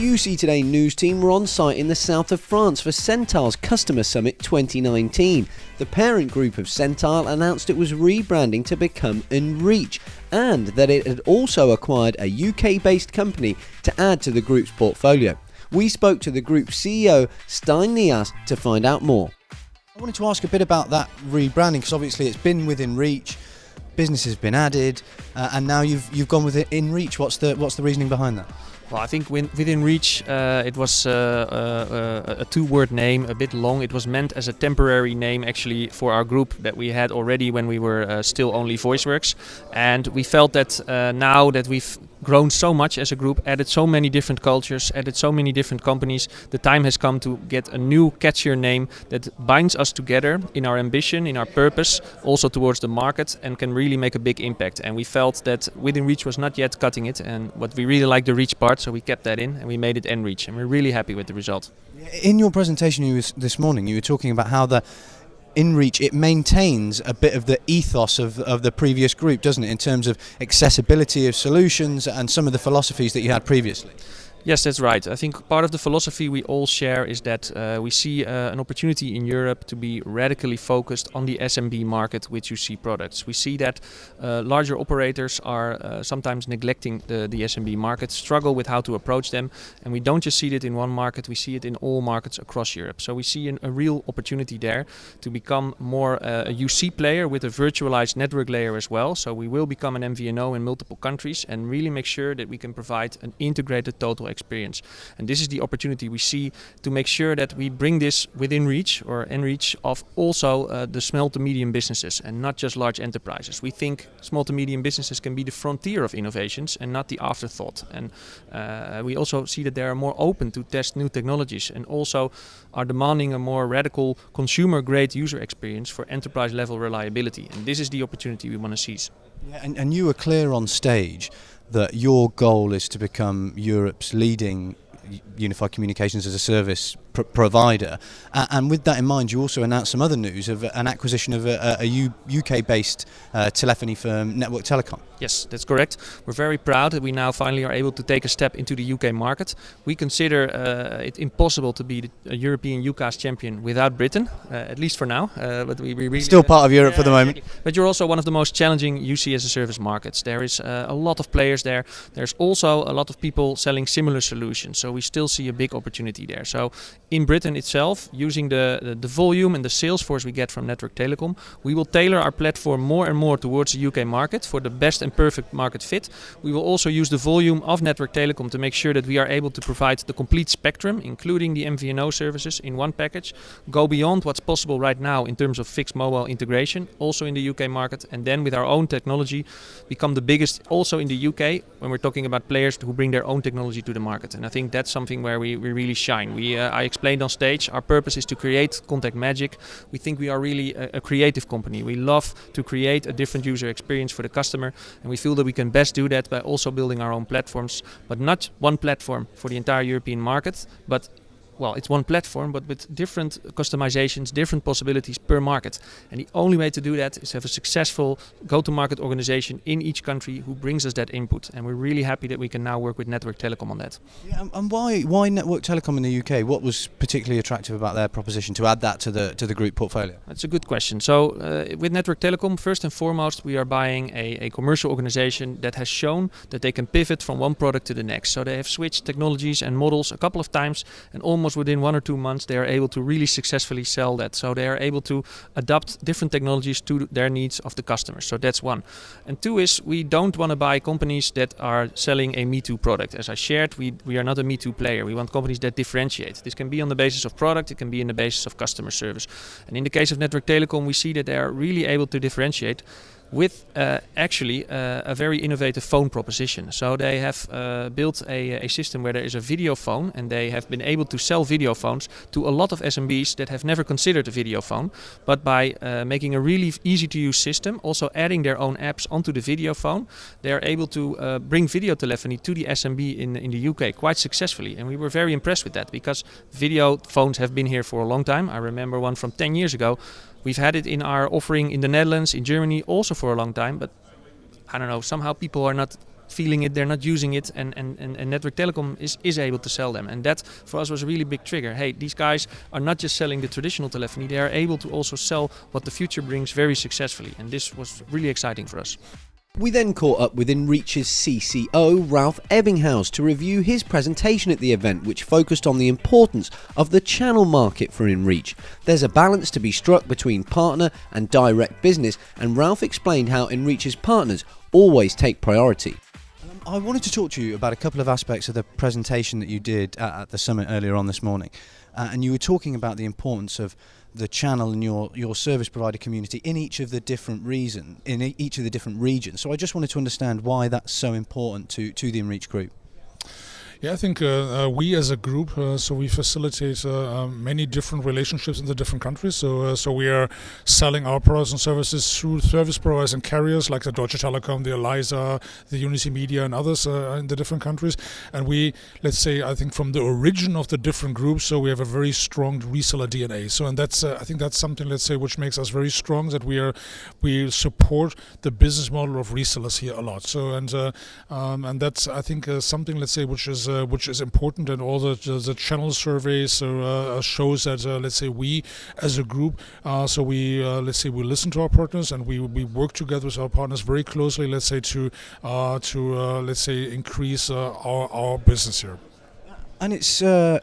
UC Today news team were on site in the south of France for Centile's Customer Summit 2019. The parent group of Centile announced it was rebranding to become Enreach, and that it had also acquired a UK-based company to add to the group's portfolio. We spoke to the group CEO, Stijn Nias, to find out more. I wanted to ask a bit about that rebranding, because obviously it's been within Reach, business has been added, and now you've gone with it in Reach. What's the reasoning behind that? Well, I think within Reach it was a two-word name, a bit long. It was meant as a temporary name actually for our group that we had already when we were still only VoiceWorks. And we felt that now that we've grown so much as a group, added so many different cultures, added so many different companies, the time has come to get a new, catchier name that binds us together in our ambition, in our purpose, also towards the market, and can really make a big impact. And we felt that within Reach was not yet cutting it, but we really liked the Reach part, so we kept that in and we made it Enreach, and we're really happy with the result. In your presentation this morning, you were talking about how Enreach, it maintains a bit of the ethos of the previous group, doesn't it, in terms of accessibility of solutions and some of the philosophies that you had previously? Yes, that's right. I think part of the philosophy we all share is that we see an opportunity in Europe to be radically focused on the SMB market with UC products. We see that larger operators are sometimes neglecting the SMB market, struggle with how to approach them, and we don't just see it in one market, we see it in all markets across Europe. So we see a real opportunity there to become more a UC player with a virtualized network layer as well. So we will become an MVNO in multiple countries and really make sure that we can provide an integrated total experience. And this is the opportunity we see to make sure that we bring this within Reach or Enreach of also the small to medium businesses and not just large enterprises. We think small to medium businesses can be the frontier of innovations and not the afterthought. And we also see that they are more open to test new technologies and also are demanding a more radical consumer grade user experience for enterprise level reliability. And this is the opportunity we want to seize. Yeah, and you were clear on stage that your goal is to become Europe's leading unified communications as a service provider, and with that in mind you also announced some other news of an acquisition of a UK-based telephony firm, Network Telecom. Yes, that's correct. We're very proud that we now finally are able to take a step into the UK market. We consider it impossible to be a European UCaaS champion without Britain, at least for now. But we really still part of Europe for the moment. Exactly. But you're also one of the most challenging UC as a service markets. There is a lot of players there. There's also a lot of people selling similar solutions. So we still see a big opportunity there. So in Britain itself, using the volume and the sales force we get from Network Telecom, we will tailor our platform more and more towards the UK market for the best and perfect market fit. We will also use the volume of Network Telecom to make sure that we are able to provide the complete spectrum, including the MVNO services in one package, go beyond what's possible right now in terms of fixed mobile integration, also in the UK market, and then with our own technology become the biggest also in the UK when we're talking about players who bring their own technology to the market. And I think that's something where we really shine. I explained on stage, our purpose is to create contact magic. We think we are really a creative company. We love to create a different user experience for the customer, and we feel that we can best do that by also building our own platforms, but not one platform for the entire European market, but well, it's one platform, but with different customizations, different possibilities per market. And the only way to do that is have a successful go-to-market organization in each country who brings us that input. And we're really happy that we can now work with Network Telecom on that. Yeah, and why Network Telecom in the UK? What was particularly attractive about their proposition to add that to the group portfolio? That's a good question. So with Network Telecom, first and foremost, we are buying a commercial organization that has shown that they can pivot from one product to the next. So they have switched technologies and models a couple of times, and almost within 1 or 2 months they are able to really successfully sell that. So they are able to adapt different technologies to their needs of the customers. So that's one. And two is we don't want to buy companies that are selling a Me Too product. As I shared, we are not a Me Too player. We want companies that differentiate. This can be on the basis of product, it can be on the basis of customer service. And in the case of Network Telecom, we see that they are really able to differentiate with actually a very innovative phone proposition. So they have built a system where there is a video phone, and they have been able to sell video phones to a lot of SMBs that have never considered a video phone. But by making a really easy to use system, also adding their own apps onto the video phone, they are able to bring video telephony to the SMB in the UK quite successfully. And we were very impressed with that because video phones have been here for a long time. I remember one from 10 years ago. We've had it in our offering in the Netherlands, in Germany, also for a long time, but I don't know, somehow people are not feeling it, they're not using it, and Network Telecom is able to sell them. And that for us was a really big trigger. Hey, these guys are not just selling the traditional telephony, they are able to also sell what the future brings very successfully. And this was really exciting for us. We then caught up with InReach's CCO, Ralph Ebbinghaus, to review his presentation at the event, which focused on the importance of the channel market for InReach. There's a balance to be struck between partner and direct business, and Ralph explained how InReach's partners always take priority. I wanted to talk to you about a couple of aspects of the presentation that you did at the summit earlier on this morning. And you were talking about the importance of the channel and your service provider community in each of the different regions. So I just wanted to understand why that's so important to the InReach group. Yeah, I think we as a group, so we facilitate many different relationships in the different countries. So we are selling our products and services through service providers and carriers like the Deutsche Telekom, the Eliza, the Unity Media, and others in the different countries. And we, let's say, I think from the origin of the different groups, so we have a very strong reseller DNA. So and that's I think that's something, let's say, which makes us very strong, that we support the business model of resellers here a lot. So and that's, I think, something, let's say, which is important, and all the channel surveys shows that let's say we as a group, so we let's say we listen to our partners, and we work together with our partners very closely, let's say to let's say increase our business here. And it's the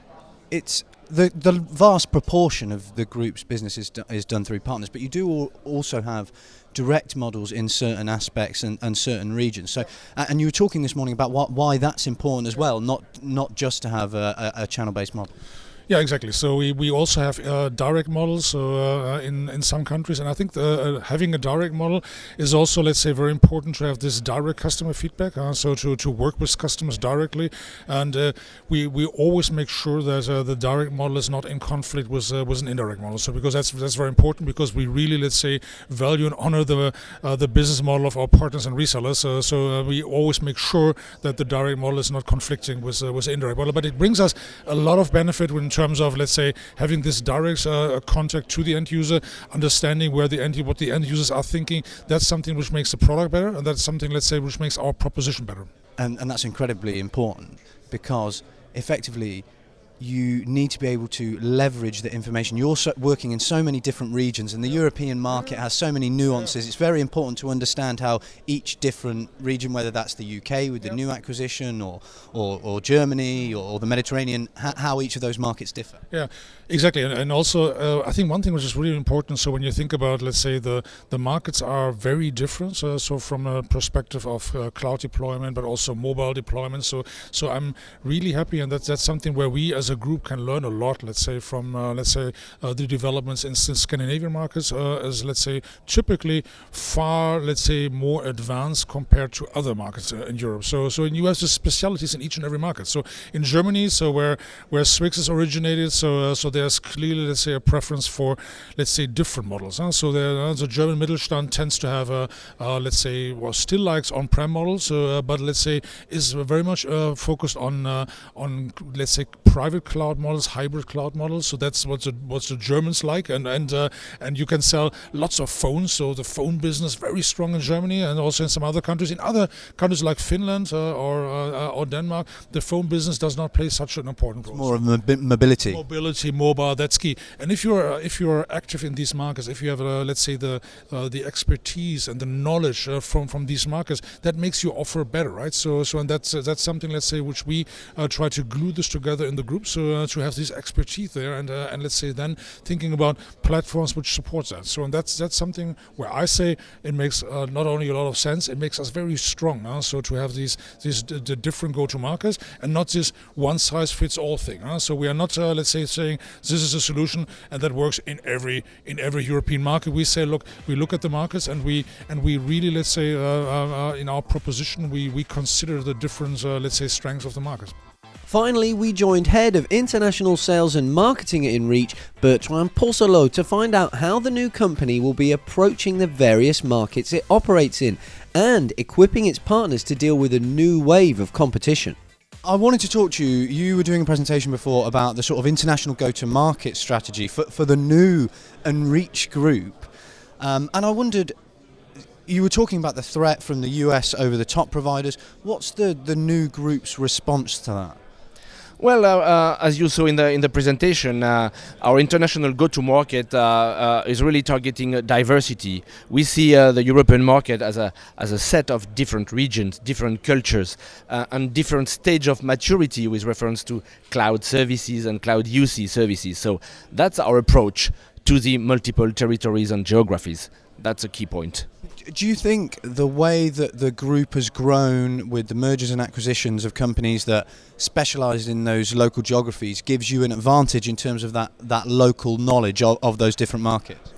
vast proportion of the group's business is done through partners, but you do also have direct models in certain aspects and certain regions. So, and you were talking this morning about why that's important as well, not just to have a channel-based model. Yeah, exactly. So we also have direct models in some countries, and I think having a direct model is also, let's say, very important to have this direct customer feedback. So to work with customers directly, and we always make sure that the direct model is not in conflict with an indirect model. So because that's very important, because we really, let's say, value and honor the business model of our partners and resellers. So we always make sure that the direct model is not conflicting with the indirect model. But it brings us a lot of benefit in terms of, let's say, having this direct contact to the end user, understanding what the end users are thinking. That's something which makes the product better, and that's something, let's say, which makes our proposition better. And that's incredibly important, because effectively you need to be able to leverage the information. You're working in so many different regions, and the European market has so many nuances. It's very important to understand how each different region, whether that's the UK with the new acquisition, or Germany, or the Mediterranean, how each of those markets differ. Yeah, exactly. And also I think one thing which is really important, so when you think about, let's say, the markets are very different, so from a perspective of cloud deployment, but also mobile deployment. So I'm really happy, and that's something where we as a group can learn a lot, let's say, from the developments in Scandinavian markets, as, let's say, typically far, let's say, more advanced compared to other markets in Europe. So in US there's specialities in each and every market. So in Germany, so where Swix is originated, so there's clearly, let's say, a preference for, let's say, different models. So the German Mittelstand tends to have let's say, well, still likes on-prem models, but let's say is very much focused on let's say private cloud models, hybrid cloud models. So that's what the Germans like, and you can sell lots of phones. So the phone business very strong in Germany, and also in some other countries. In other countries like Finland or Denmark, the phone business does not play such an important role. More of mobility. Mobility, mobile, that's key. And if you're active in these markets, if you have let's say the expertise and the knowledge from these markets, that makes your offer better, right? So and that's something, let's say, which we try to glue this together in the group. So to have this expertise there, and let's say then thinking about platforms which support that. So and that's something where I say it makes not only a lot of sense, it makes us very strong. So to have the different go-to markets, and not this one size fits all thing. So we are not let's say saying this is a solution and that works in every European market. We say, look, we look at the markets, and we really, let's say, in our proposition we consider the different let's say strengths of the market. Finally, we joined Head of International Sales and Marketing at InReach, Bertrand Porcelot, to find out how the new company will be approaching the various markets it operates in, and equipping its partners to deal with a new wave of competition. I wanted to talk to you. You were doing a presentation before about the sort of international go-to-market strategy for the new InReach group, and I wondered, You were talking about the threat from the US over-the-top providers. What's the new group's response to that? Well, as you saw in the presentation, our international go-to-market is really targeting diversity. We see the European market as a set of different regions, different cultures, and different stage of maturity with reference to cloud services and cloud UC services. So that's our approach to the multiple territories and geographies. That's a key point. Do you think the way that the group has grown with the mergers and acquisitions of companies that specialise in those local geographies gives you an advantage in terms of that local knowledge of those different markets?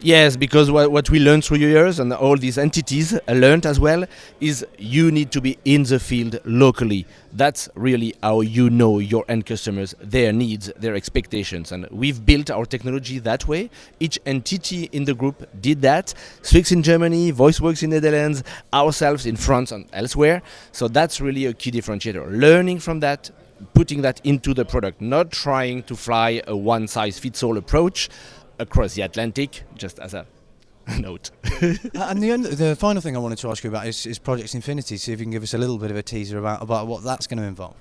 Yes, because what we learned through years, and all these entities learned as well, is you need to be in the field locally. That's really how you know your end customers, their needs, their expectations. And we've built our technology that way. Each entity in the group did that. Swix in Germany, VoiceWorks in Netherlands, ourselves in France and elsewhere. So that's really a key differentiator. Learning from that, putting that into the product, not trying to fly a one-size-fits-all approach across the Atlantic, just as a note. And the final thing I wanted to ask you about is Project Infinity. See if you can give us a little bit of a teaser about what that's going to involve.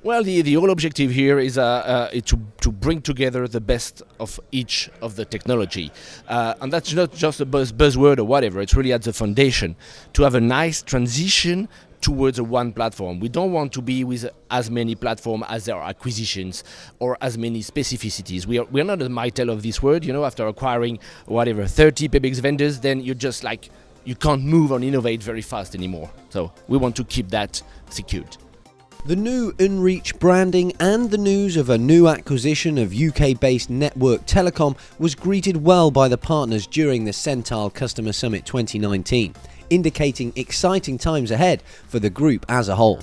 Well, the whole objective here is to bring together the best of each of the technology. And that's not just a buzzword or whatever, it's really at the foundation to have a nice transition towards a one platform. We don't want to be with as many platforms as there are acquisitions or as many specificities. We are not a Mitel of this world, after acquiring 30 PBX vendors, then you're just like, you can't move and innovate very fast anymore. So we want to keep that secured. The new Unreach branding and the news of a new acquisition of UK-based Network Telecom was greeted well by the partners during the Centile Customer Summit 2019, indicating exciting times ahead for the group as a whole.